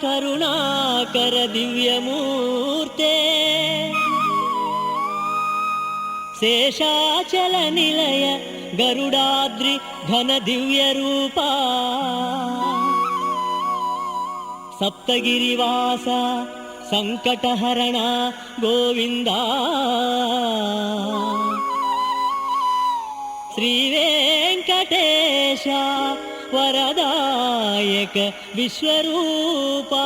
కరుణాకర దివ్యమూర్తే శేషాచల నిలయ గరుడాద్రి ఘన దివ్య రూపా సప్తగిరివాస సంకటహరణ గోవిందా శ్రీ వెంకటేశ వరదాయక విశ్వరూపా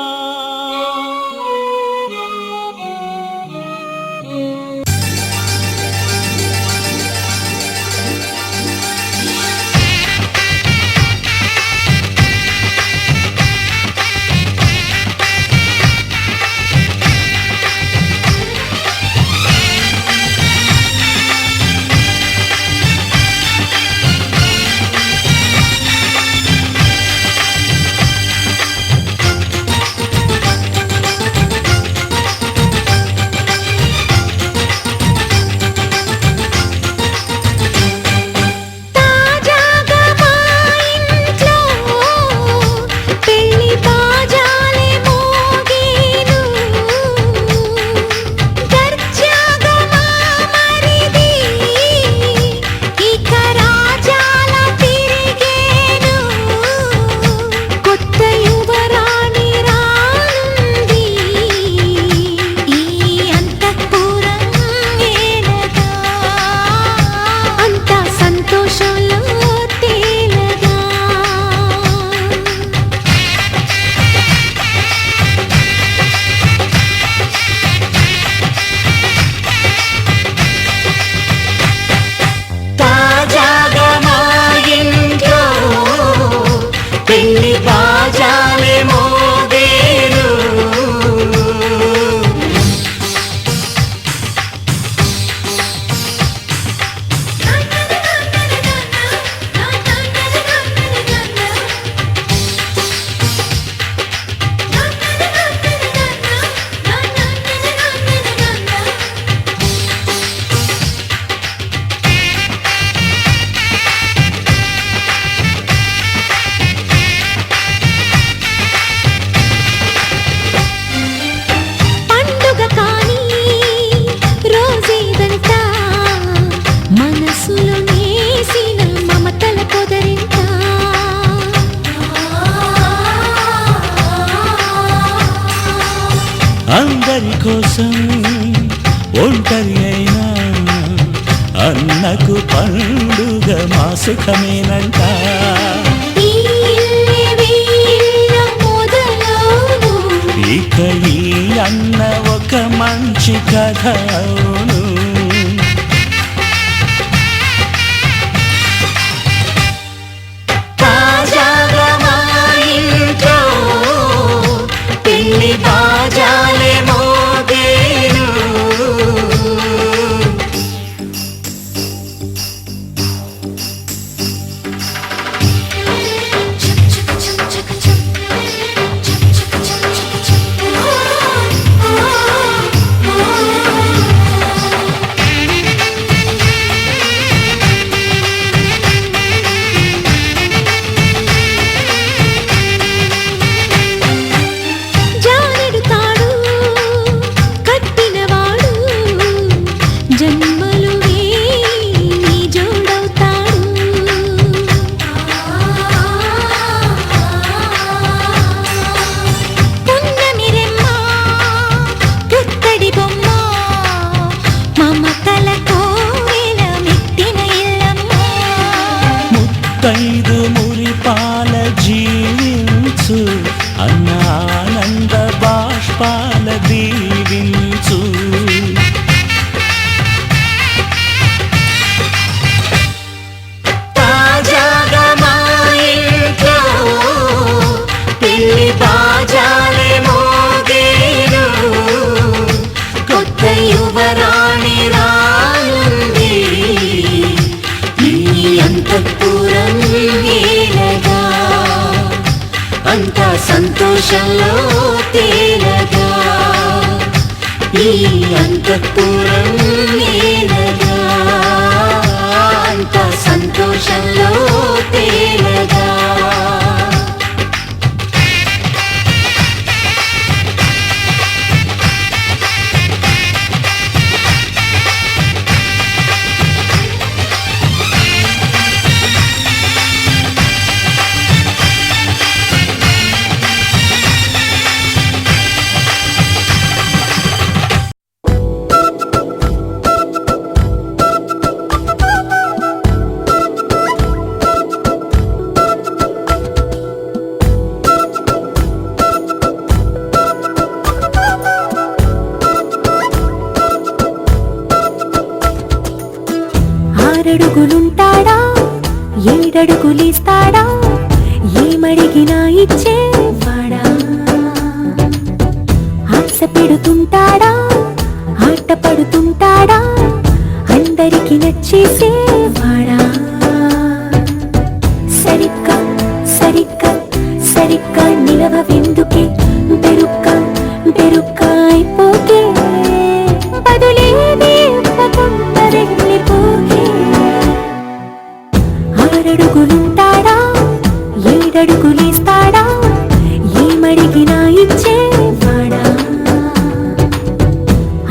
అందరి కోసం ఒంటరి అయినా అన్నకు పండుగ మా సుఖమేనంట ఇక ఈ అన్న ఒక మంచి కథ అవును ముత్తైదు మురిపాల జీవించు అన్నానంద బాష్పాల దీవించు తాజాగా మా ఇంట్లో పెళ్లి బాజాలే మోగేను కొత్త యువరాణి రానుంది అంతఃపురం ఏలగా అంతా సంతోషంలో తేలగా ఈ అంతఃపురం ఏలగా అంతా సంతోషంలో తేలగా ఏడడుగులిస్తాడా ఏమడిగినా ఇచ్చేవాడా ఆశ పెడుతుంటాడా ఆట పడుతుంటాడా అందరికి నచ్చేసేవాడా సరిగ్గా సరిగ్గా సరిగ్గా నిలవెందుకే బెరుక్క అయిపోకే బదులేది ఇవ్వకుండా వెళ్ళిపోకే ఆరడుగులుంటాడా ఏడడుగులేస్తాడా ఏమడిగినా ఇచ్చేవాడా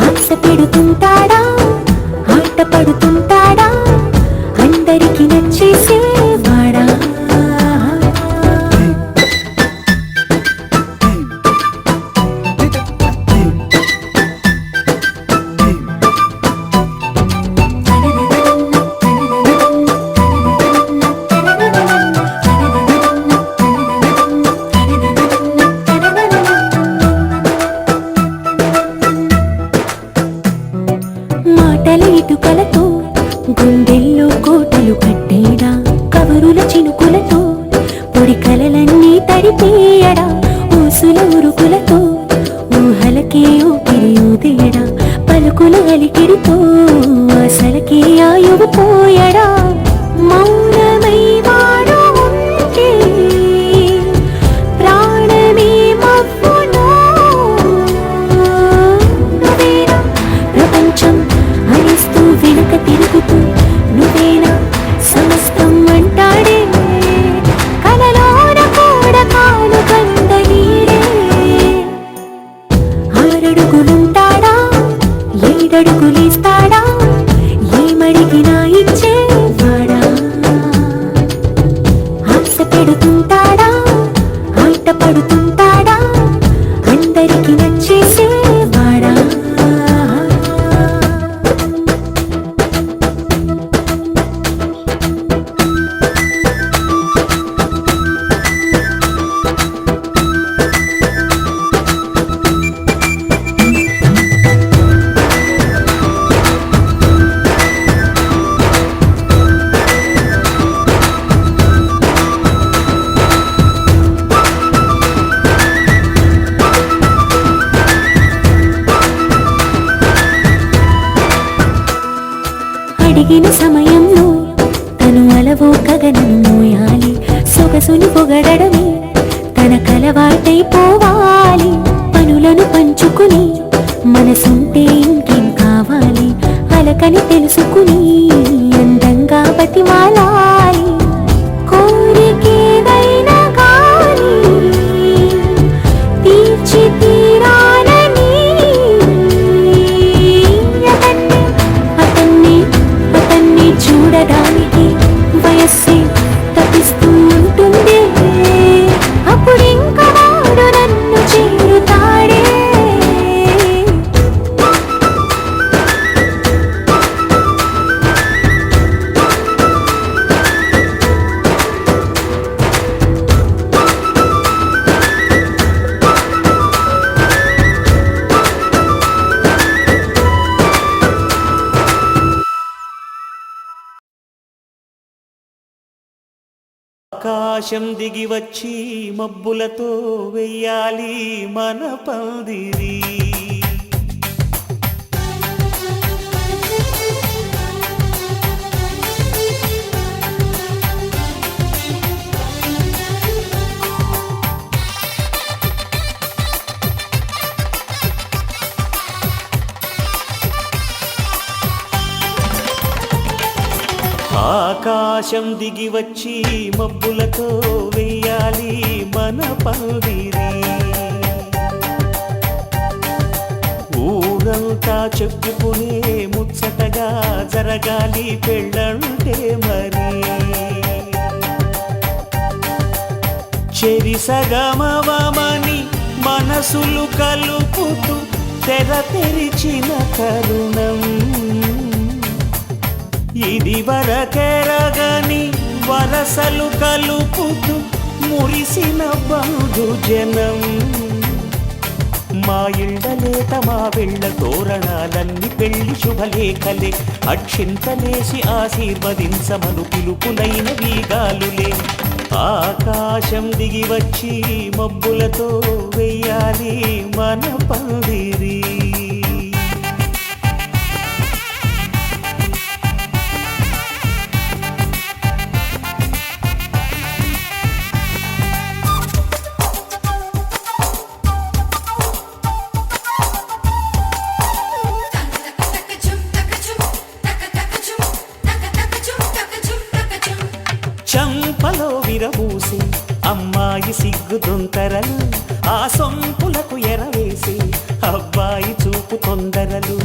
ఆశ పెడుతుంటాడా ఆట పడుతుంటాడా అందరికి నచ్చేసేవాడా మాటల ఇటుకలతో గుండెల్లో కోటలు కట్టేడా కబరుల చినుకులతో పొడి కలలన్నీ తడిపేయడా ఊసుల ఉరుకులతో ఊహలకే ఊపిరి ఊదేయడా పలుకుల అలికిడితో అసలకే ఆయువు పోయడా మౌనమై వాడు ఉంటే ప్రాణమే మవ్వునో నువ్వేనా ప్రపంచం అనిస్తూ వెనుక తిరుగుతూ నువ్వేనా సమస్తం అంటాడే కలలోన కూడా కాను కందనీడే ఆరడుగులుంటాడా ఏడడుగులేస్తాడా ఏమడిగినా ఇచ్చేవాడా ఆశ పెడుతుంటాడా ఆట పడుతుంటాడా అందరికి నచ్చేసేవాడా అడిగిన సమయంలో తను అలవో గగనను మోయాలి సొగసుని పొగడమే తనకలవాటైపోవాలి పనులను పంచుకుని మనసుంటే ఇంకేం కావాలి అలకని తెలుసుకుని అందంగా బతిమాలాలి కోరికేదైనా గాని తీర్చి తీరాలని అతన్ని చూడడానికి వయస్సే తప్పిస్తూ ఉంటుంది అప్పుడింక వాడు నన్ను చేరుతాడే ఆకాశం దిగి వచ్చి మబ్బులతో వెయ్యాలి మన పందిరి ఆకాశం దిగి వచ్చి మబ్బులతో వెయ్యాలి మన పందిరి ఊరంతా చెప్పుకునే ముచ్చటగా జరగాలి పెళ్ళంటే మరి చెరిసగమవమని మనసులు కలుపుతూ తెర తెరిచిన తరుణం ఇది వరకెరగని వరసలు కలుపుతూ మురిసిన బంధు జనం మా ఇళ్ళలేత మా వెళ్ళ తోరణాలన్నీ పెళ్లి శుభలేఖలే అక్షింతలేసి ఆశీర్వదించమను పిలుపునైన వీగాలులే ఆకాశం దిగి వచ్చి మబ్బులతో వెయ్యాలి మన పందిరి చంపలో విరబూసి అమ్మాయి సిగ్గుదొంతరలు ఆ సొంపులకు ఎరవేసి అబ్బాయి చూపు తొందరలు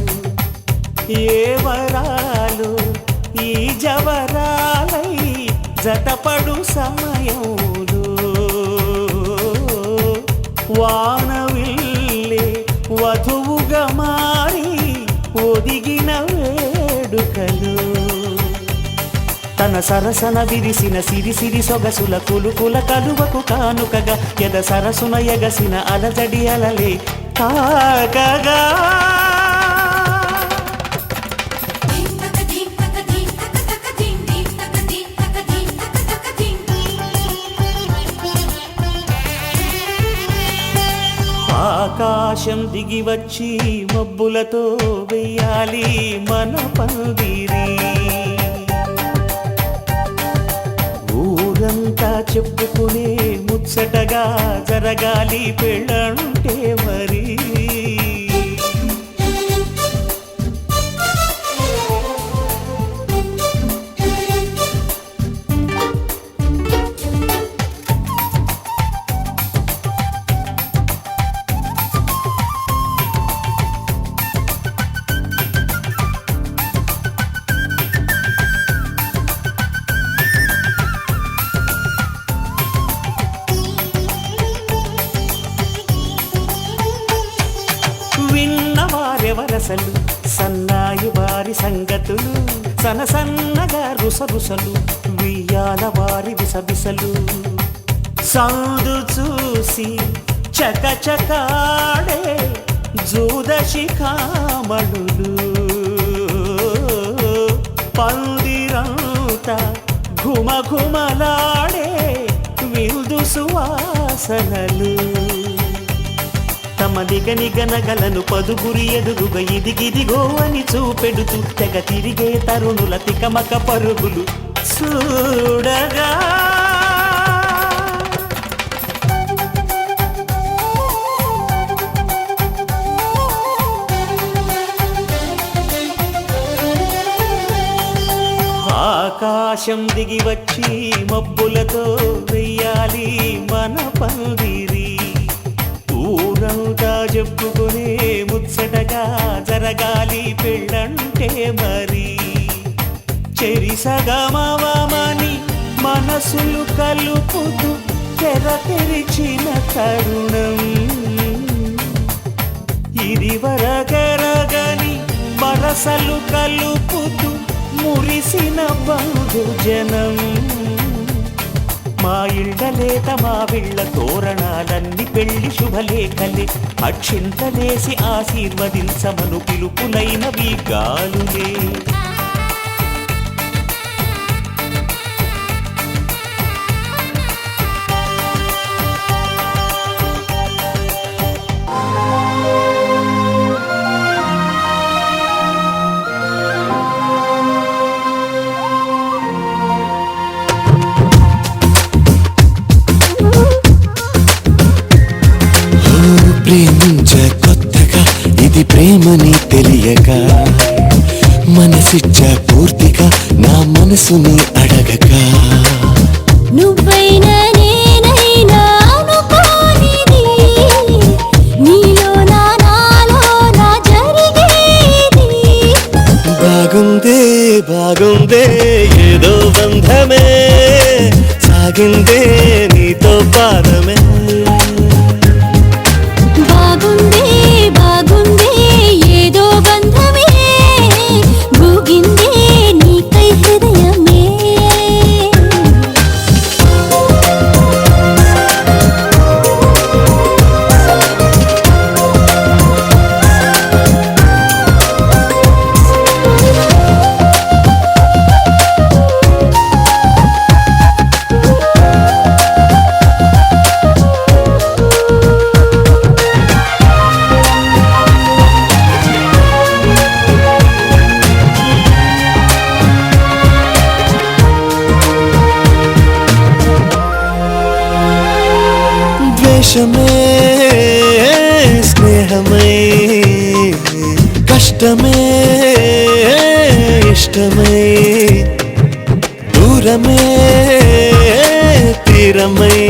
ఏ వరాలు ఈ జవరాలై జతపడు సమయంలో వానవిల్లే వధువుగా మారి ఒదిగిన వేడుకలు తన సరసన విరిసిన సిరిసిరి సొగసుల కులుకుల కలువకు కానుకగా ఎద సరసున ఎగసిన అలజడి అలలే తాకగా ఆకాశం దిగి వచ్చి మబ్బులతో వెయ్యాలి మన పందిరి ఊరంతా చెప్పుకునే ముచ్చటగా జరగాలి పెళ్ళంటే మరి విన్నవారెవరసలు సన్నాయి వారి సంగతులు సన్నగా రుసరుసలు వియ్యాల వారి విసబిసలు సౌదు చూసి చకచకాడే జూదశిఖామణులు పందిరంతా ఘుమఘుమలాడే విందు సువాసనలు తమ నిగనగలను పదుగురి ఎదురుగా ఇదిగిదిగో అని చూపెడుతూ తెగ తిరిగే తరుణుల తికమక పరుగులు చూడగా ఆకాశం దిగి వచ్చి మబ్బులతో వెయ్యాలి మన పందిరి ఊరంతా చెప్పుకునే ముచ్చటగా జరగాలి పెళ్ళంటే మరి చెరిసగమవమని మనసులు కలుపుతూ తెర తెరిచిన తరుణం ఇది వరకెరగని వరసలు కలుపుతూ మురిసిన బంధుజనం మా ఇళ్ళలేత మా వీళ్ళ తోరణాలన్నీ పెళ్లి శుభలేఖలే అక్షింతలేసి ఆశీర్వదించమను పిలుపులైనవి గాలులే ప్రేమించే కొత్తగా ఇది ప్రేమని తెలియక మనసిచ్చ పూర్తిగా నా మనసుని అడగక నువ్వైనా నేనైనా అనుకోనిది నీలో నాలో నా జరిగేది బాగుందే బాగుందే ఏదో బంధమే సాగిందే నీతో పాదమే బాగుందే బాగుందే ఏదో బంధమే భూగిందే నీకై హృదయమే వర్షమే స్నేహమై కష్టమే ఇష్టమై దూరమే తీరమై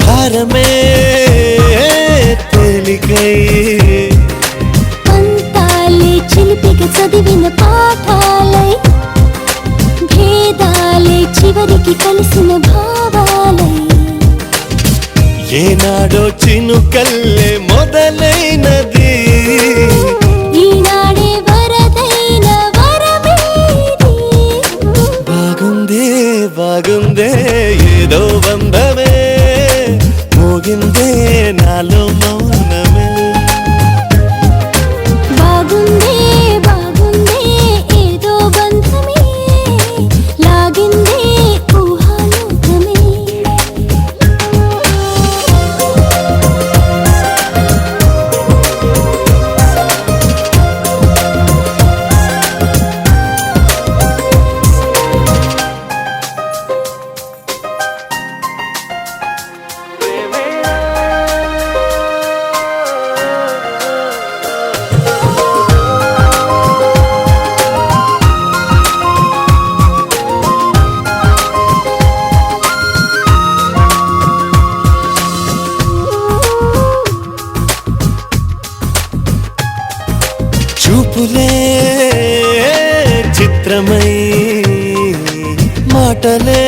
భారమే తేలికై పంతాలే చిలిపిగా చదివిన పాఠాలై భేదాలే చివరికి కలిసిన భావాలై ఏనాడో చినుకల్లే మొదలైనది ఈనాడే వరదైన వరమేది బాగుందే బాగుందే ఏదో బంధమే మోగిందే నాలో మౌనమే బాగుందే బాగుందే ఏదో బంధమే లాగిందే ఊహాలోకమే చూపులే చిత్రమై మాటలే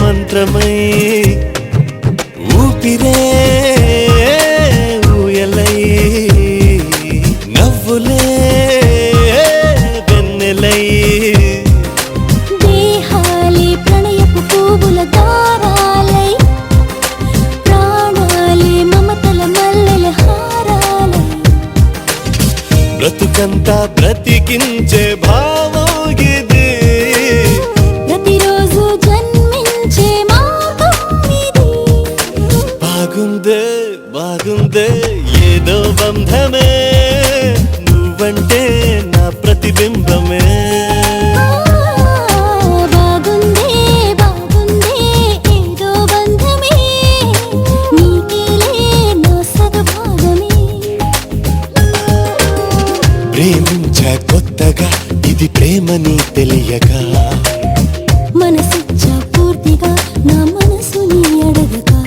మంత్రమై ఊపిరే ఊయలై నవ్వులే వెన్నెలై దేహాలే ప్రణయపు పువ్వుల దారాలై ప్రాణాలే మమతల మల్లెల హారాలై బ్రతుకంతా బ్రతికించే భావం ఇది ప్రతిరోజు జన్మించే మార్గం ఇది బాగుందే బాగుందే ఏదో బంధమే నువ్వంటే నా ప్రతిబింబమే బాగుందే బాగుందే ఏదో బంధమే నీకేలే నా సగభాగమే ప్రేమించా కొత్తగా ఇది ప్రేమని తెలియక మనసిచ్చా పూర్తిగా నా మనసుని అడగగా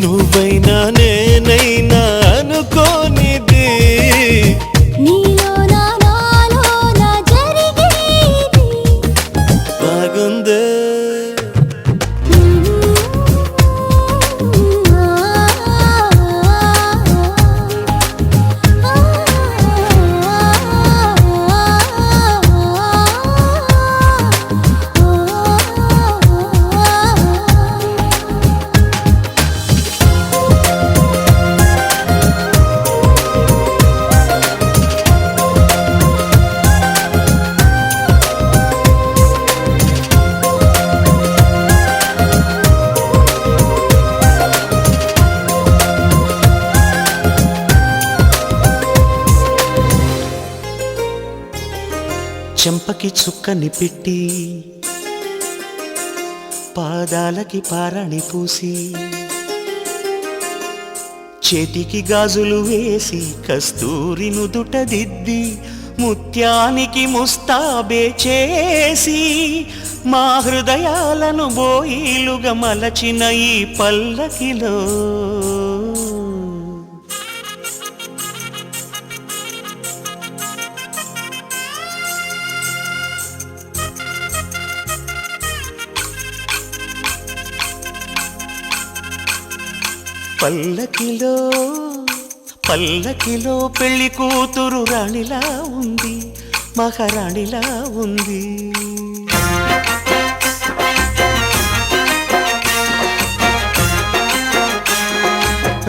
నువ్వైనా నేనైనా అనుకోనిది నీలో నాలో నా జరిగేది బాగుందే చెంపకి చుక్కని పెట్టి పాదాలకి పారాణి పూసి చేతికి గాజులు వేసి కస్తూరి నుదుట దిద్ది ముత్యానికి ముస్తాబే చేసి మా హృదయాలను బోయిలుగా మలచిన ఈ పల్లకిలో పల్లకిలో పల్లకిలో పెళ్లి కూతురు రాణిలా ఉంది, మహారాణిలా ఉంది.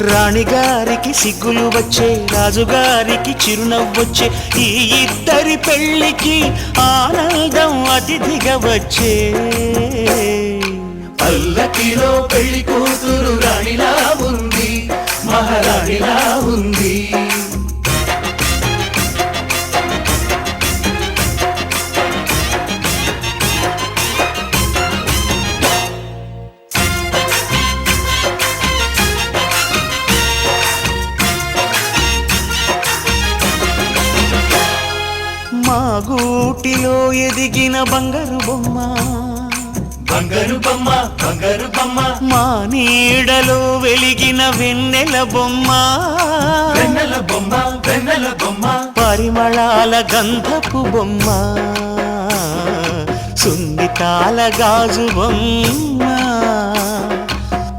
రాణిగారికి సిగ్గులు వచ్చే, రాజుగారికి చిరునవ్వొచ్చే, ఈ ఇద్దరి పెళ్లికి ఆనందం అతిథిగా వచ్చే. పల్లకిలో పెళ్లి కూతురు రాణిలా ఉంది, మహారాణిలా ఉంది. ఎదిగిన బంగారు బొమ్మ బంగారు బొమ్మ బంగారు బొమ్మ మా నీడలో వెలిగిన వెన్నెల బొమ్మ వెన్నెల బొమ్మ వెన్నెల బొమ్మ పరిమళాల గంధపు బొమ్మ సున్నితాల గాజు బొమ్మ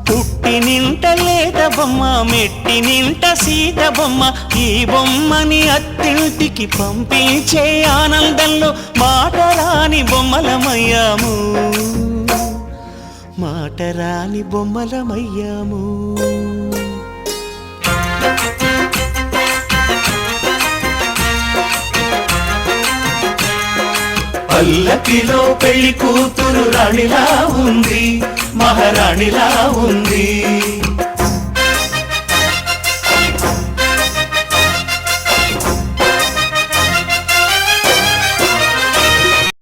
పుట్టి నింట లేత బొమ్మ మెట్టి నింట సీత బొమ్మ ఈ బొమ్మని అత్తింటికి పంపించే ఆనందంలో మాటరాని బొమ్మలమయ్యాము మాటరాని బొమ్మలమయ్యాము పల్లకిలో పెళ్లి కూతురు రాణిలా ఉంది మహారాణిలా ఉంది